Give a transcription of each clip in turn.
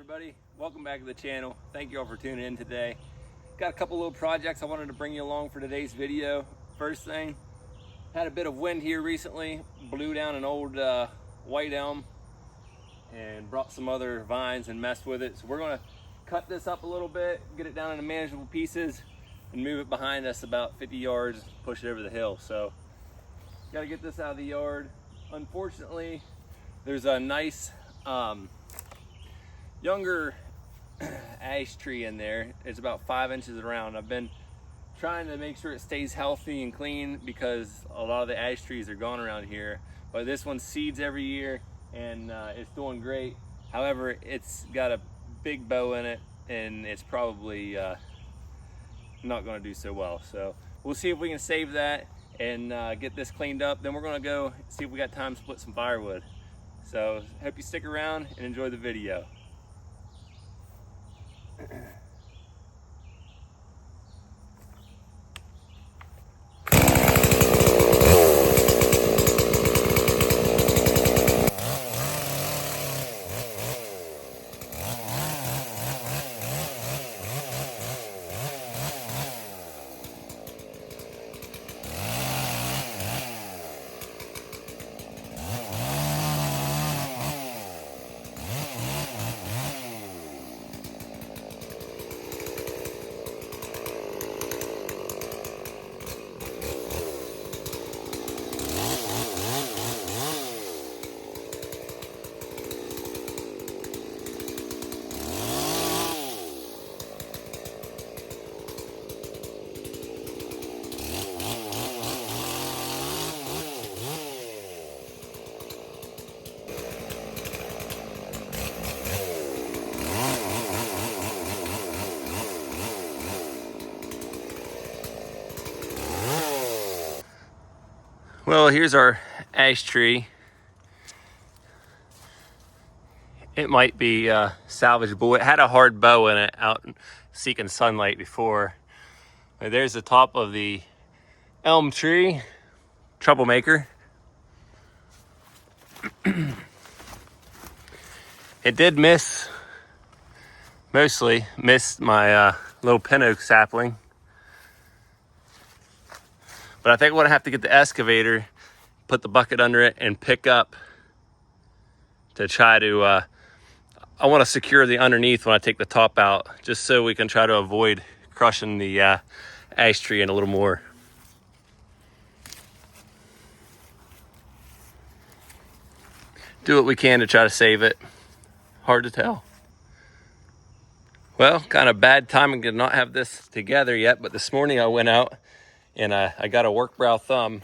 everybody, welcome back to the channel. Thank you all for tuning in today. Got a couple little projects I wanted to bring you along for today's video. First thing, had a bit of wind here recently, blew down an old white elm and brought some other vines and messed with it. So we're going to cut this up a little bit, get it down into manageable pieces and move it behind us about 50 yards, push it over the hill. So got to get this out of the yard. Unfortunately, there's a nice younger ash tree in there. It's about 5 inches around. I've been trying to make sure it stays healthy and clean because a lot of the ash trees are gone around here. But this one seeds every year and it's doing great. However, it's got a big bow in it and it's probably not going to do so well. So we'll see if we can save that and get this cleaned up. Then we're going to go see if we got time to split some firewood. So hope you stick around and enjoy the video. Well, here's our ash tree. It might be salvageable. It had a hard bow in it out seeking sunlight before. There's the top of the elm tree, troublemaker. It did mostly missed my little pin oak sapling. But I think I'm gonna have to get the excavator, put the bucket under it and pick up to try to, I wanna secure the underneath when I take the top out, just so we can try to avoid crushing the ash tree in a little more. Do what we can to try to save it. Hard to tell. Well, kind of bad timing to not have this together yet, but this morning I went out and I got a work brow thumb.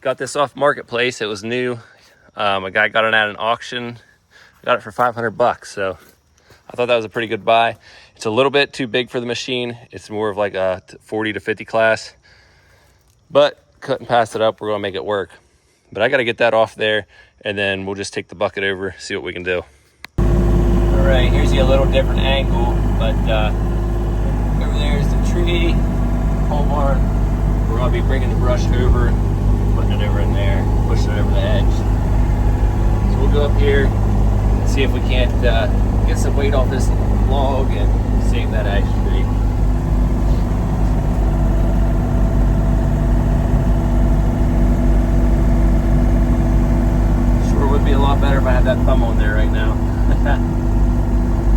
Got this off Marketplace. It was new. A guy got it at an auction. Got it for 500 bucks. So I thought that was a pretty good buy. It's a little bit too big for the machine. It's more of like a 40 to 50 class, but cut and pass it up. We're gonna make it work. But I gotta get that off there and then we'll just take the bucket over, see what we can do. All right, here's a little different angle, but over there is the tree, pole barn. We're gonna be bringing the brush over, putting it over in there, pushing it over the edge. So we'll go up here and see if we can't get some weight off this log and save that ash tree. Sure would be a lot better if I had that thumb on there right now.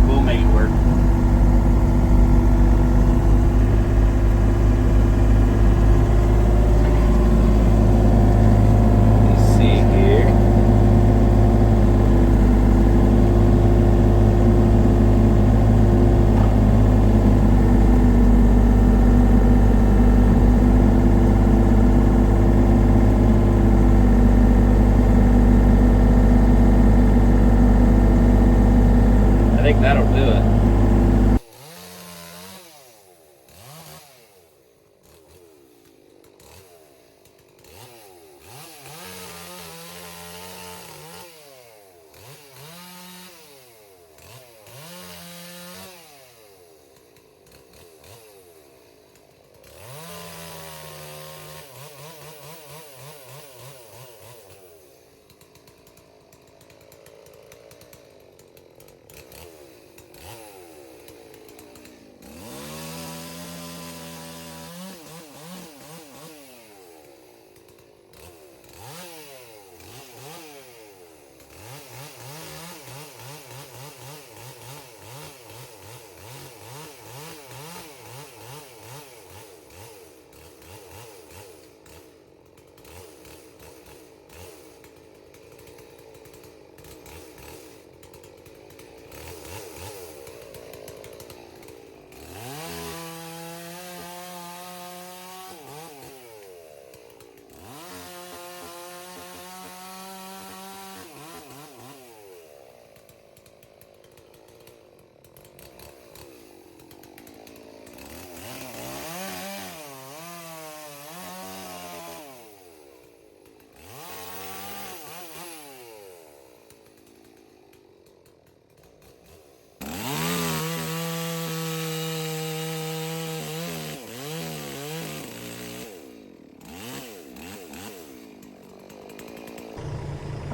We'll make it work. I think that'll do it.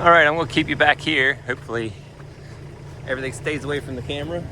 All right, I'm gonna keep you back here. Hopefully everything stays away from the camera.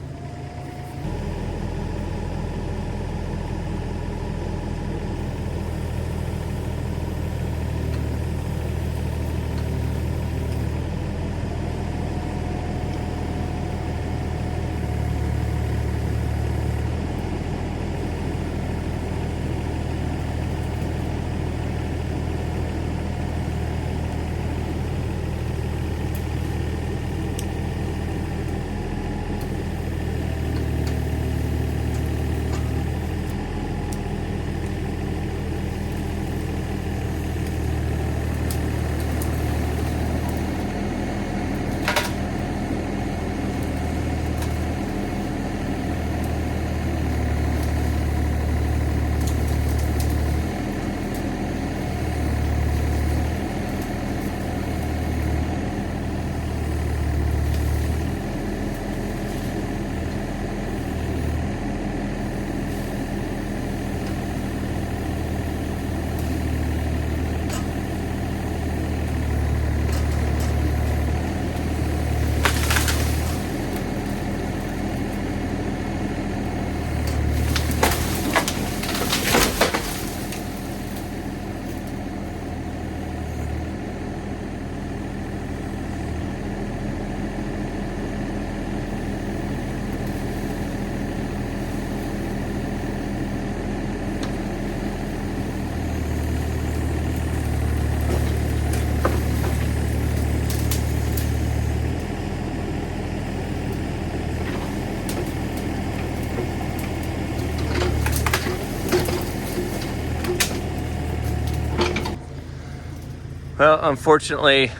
Well, unfortunately,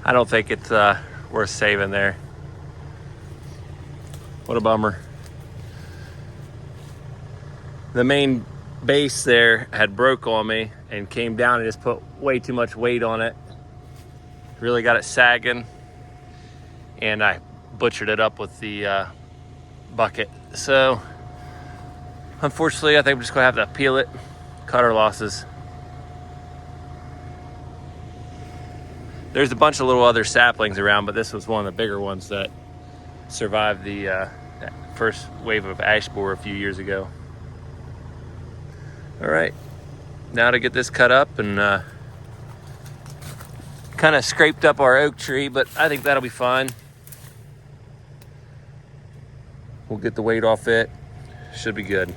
I don't think it's worth saving there. What a bummer. The main base there had broke on me and came down and just put way too much weight on it. Really got it sagging, and I butchered it up with the bucket. So unfortunately, I think I'm just gonna have to peel it, cut our losses. There's a bunch of little other saplings around, but this was one of the bigger ones that survived the first wave of ash borer a few years ago. All right, now to get this cut up and kind of scraped up our oak tree, but I think that'll be fine. We'll get the weight off it. Should be good.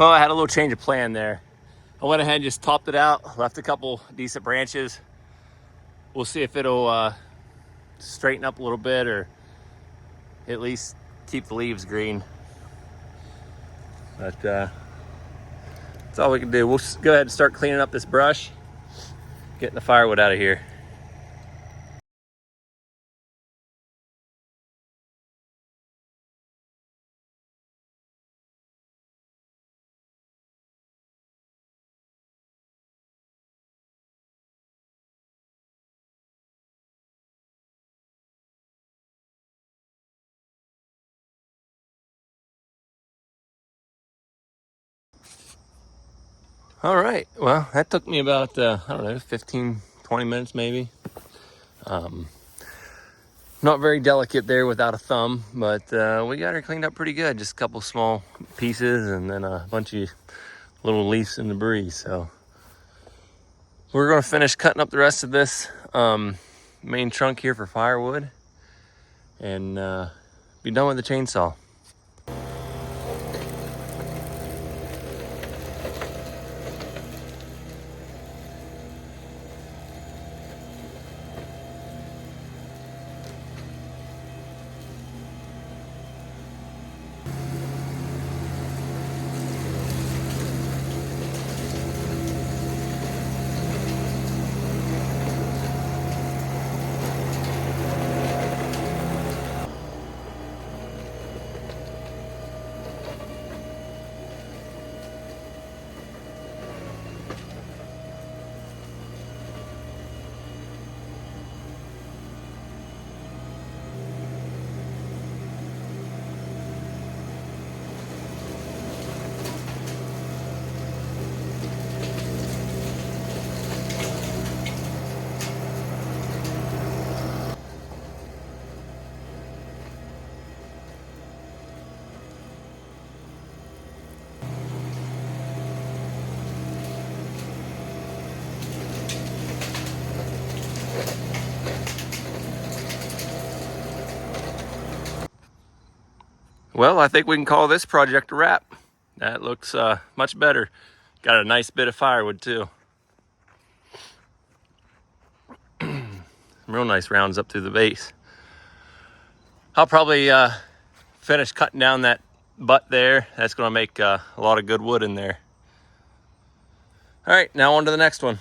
Well, I had a little change of plan there. I went ahead and just topped it out, left a couple decent branches. We'll see if it'll straighten up a little bit or at least keep the leaves green. But that's all we can do. We'll go ahead and start cleaning up this brush, getting the firewood out of here. All right, well, that took me about, I don't know, 15, 20 minutes maybe. Not very delicate there without a thumb, but we got her cleaned up pretty good. Just a couple small pieces and then a bunch of little leaves and debris. So we're gonna finish cutting up the rest of this main trunk here for firewood and be done with the chainsaw. Well, I think we can call this project a wrap. That looks much better. Got a nice bit of firewood too. Real nice rounds up through the base. I'll probably finish cutting down that butt there. That's gonna make a lot of good wood in there. All right, now on to the next one.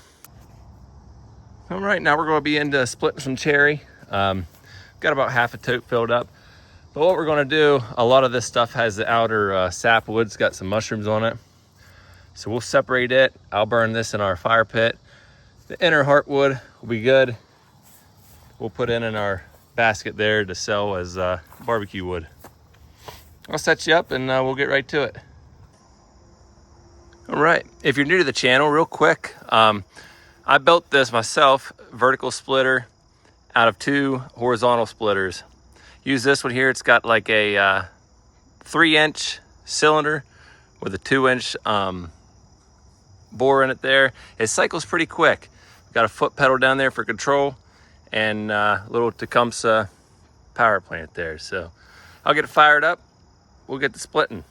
All right, now we're gonna be into splitting some cherry. Got about half a tote filled up. But what we're gonna do, a lot of this stuff has the outer sapwood. It's got some mushrooms on it. So we'll separate it. I'll burn this in our fire pit. The inner heartwood will be good. We'll put in our basket there to sell as barbecue wood. I'll set you up and we'll get right to it. All right, if you're new to the channel, real quick, I built this myself, vertical splitter out of 2 horizontal splitters. Use this one here. It's got like a 3-inch cylinder with a 2-inch bore in it there. It cycles pretty quick. Got a foot pedal down there for control and a little Tecumseh power plant there. So I'll get it fired up. We'll get to splitting.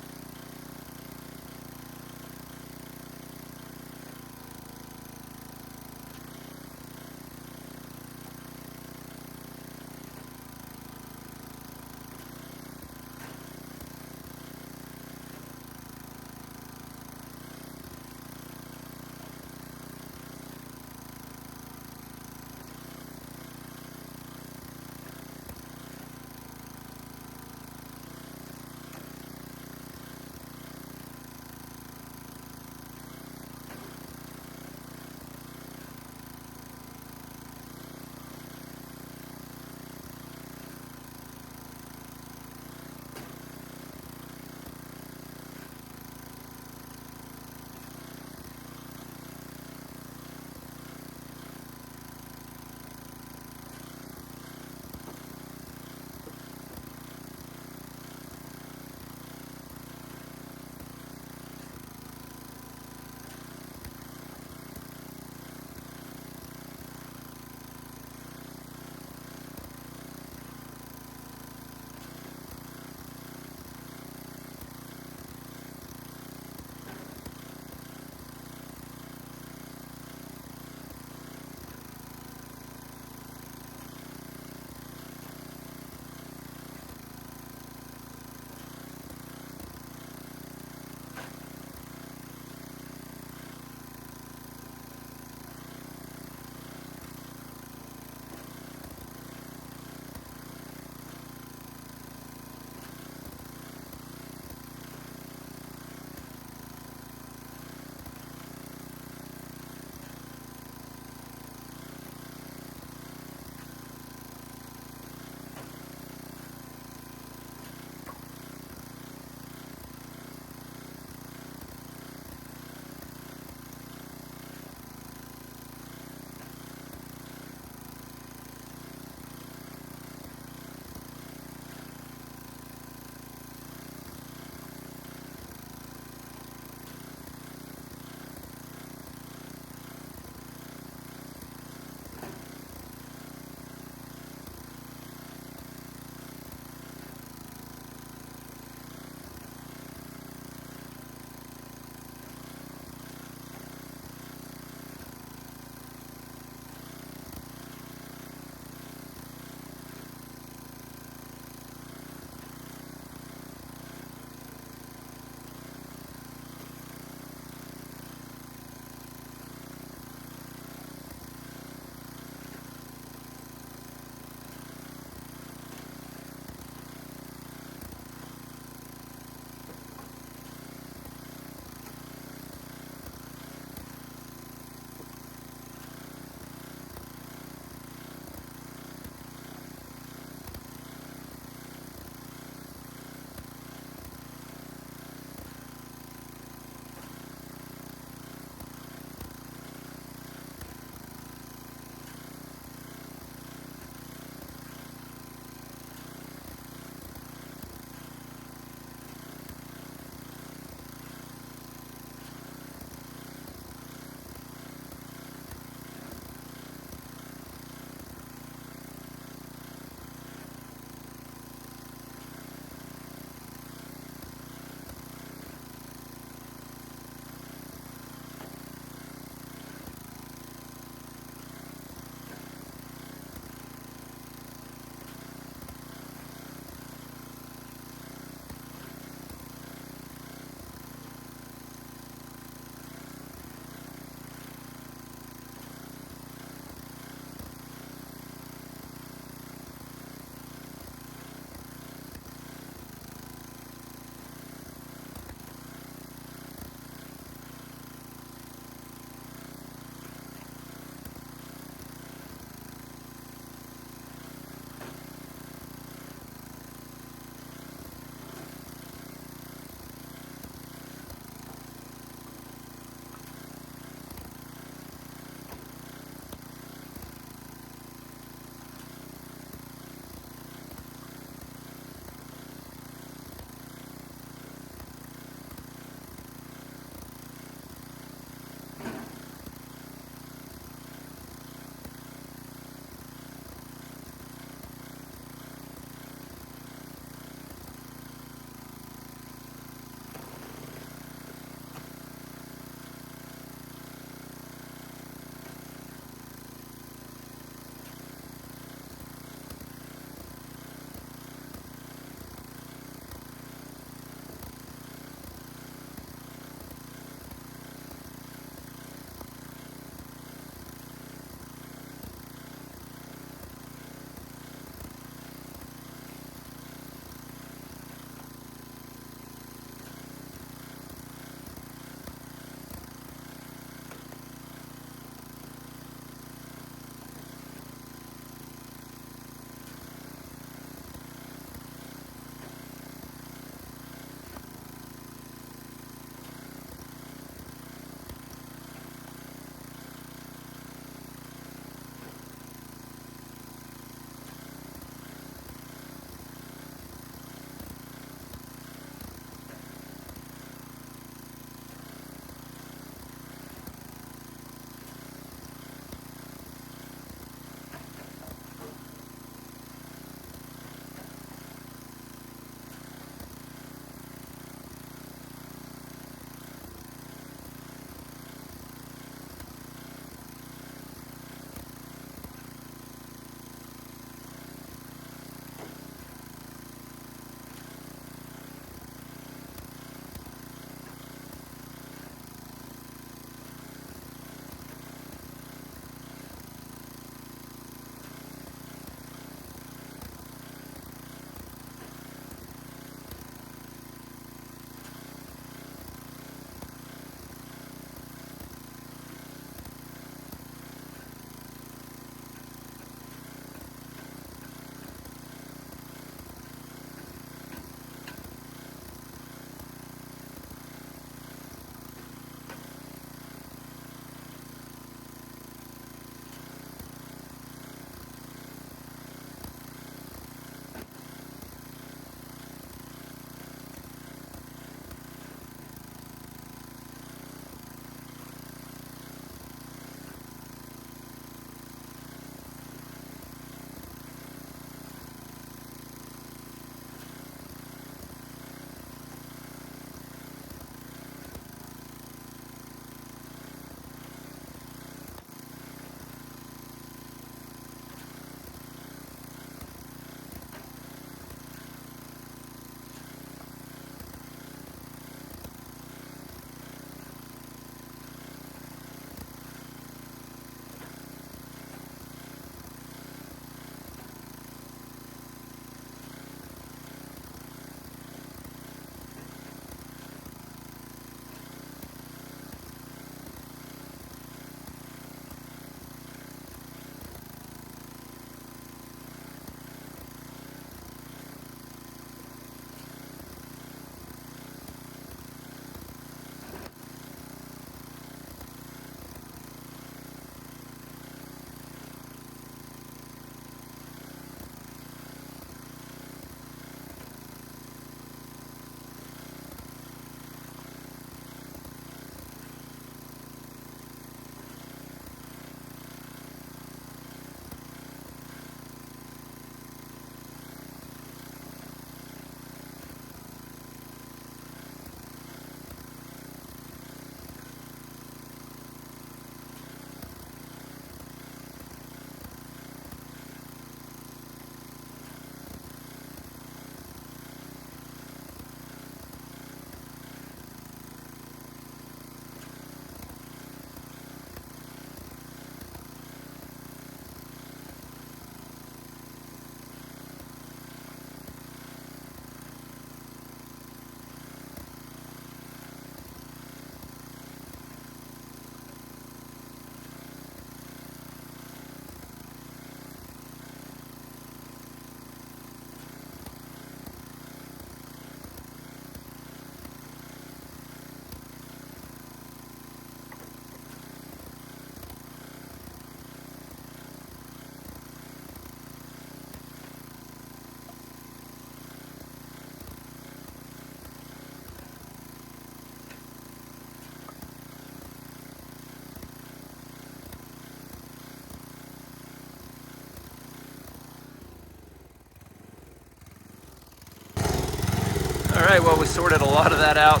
right, well, we sorted a lot of that out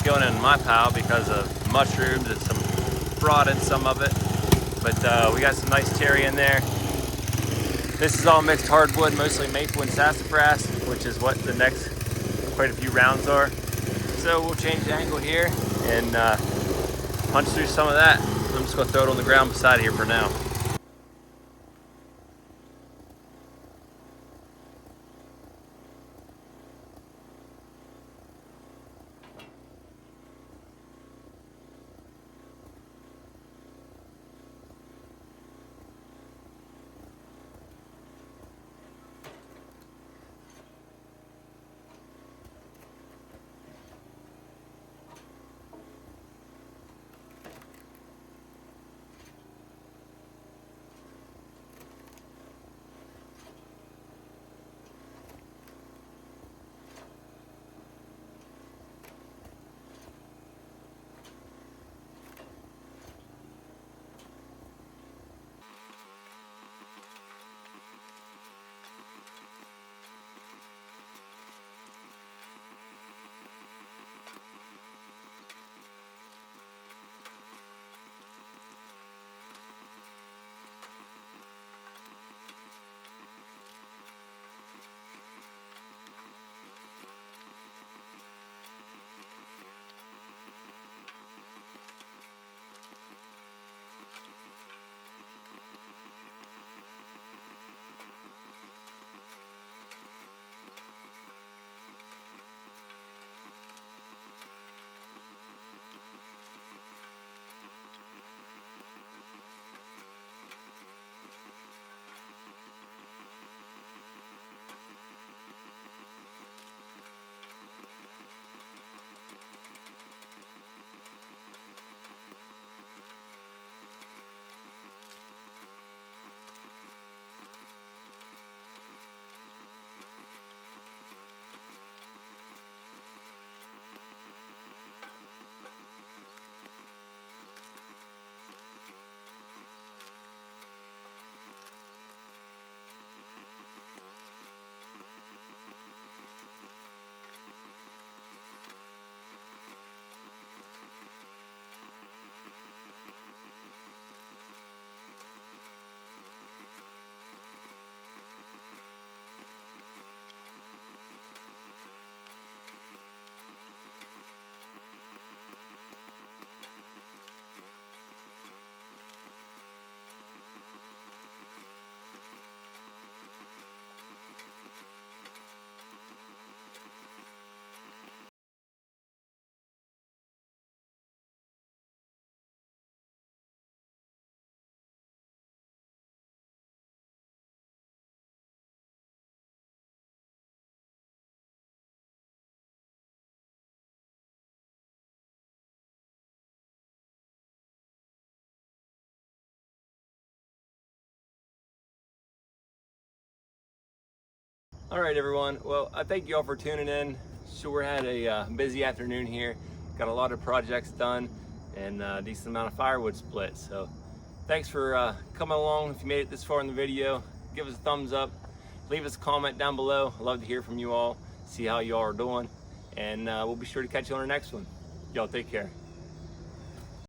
going in my pile because of mushrooms and some rotted some of it. But we got some nice cherry in there. This is all mixed hardwood, mostly maple and sassafras, which is what the next quite a few rounds are. So we'll change the angle here and punch through some of that. I'm just gonna throw it on the ground beside here for now. All right, everyone. Well, I thank you all for tuning in. Sure had a busy afternoon here. Got a lot of projects done and a decent amount of firewood split. So thanks for coming along. If you made it this far in the video, give us a thumbs up. Leave us a comment down below. I'd love to hear from you all, see how you all are doing. And we'll be sure to catch you on our next one. Y'all take care.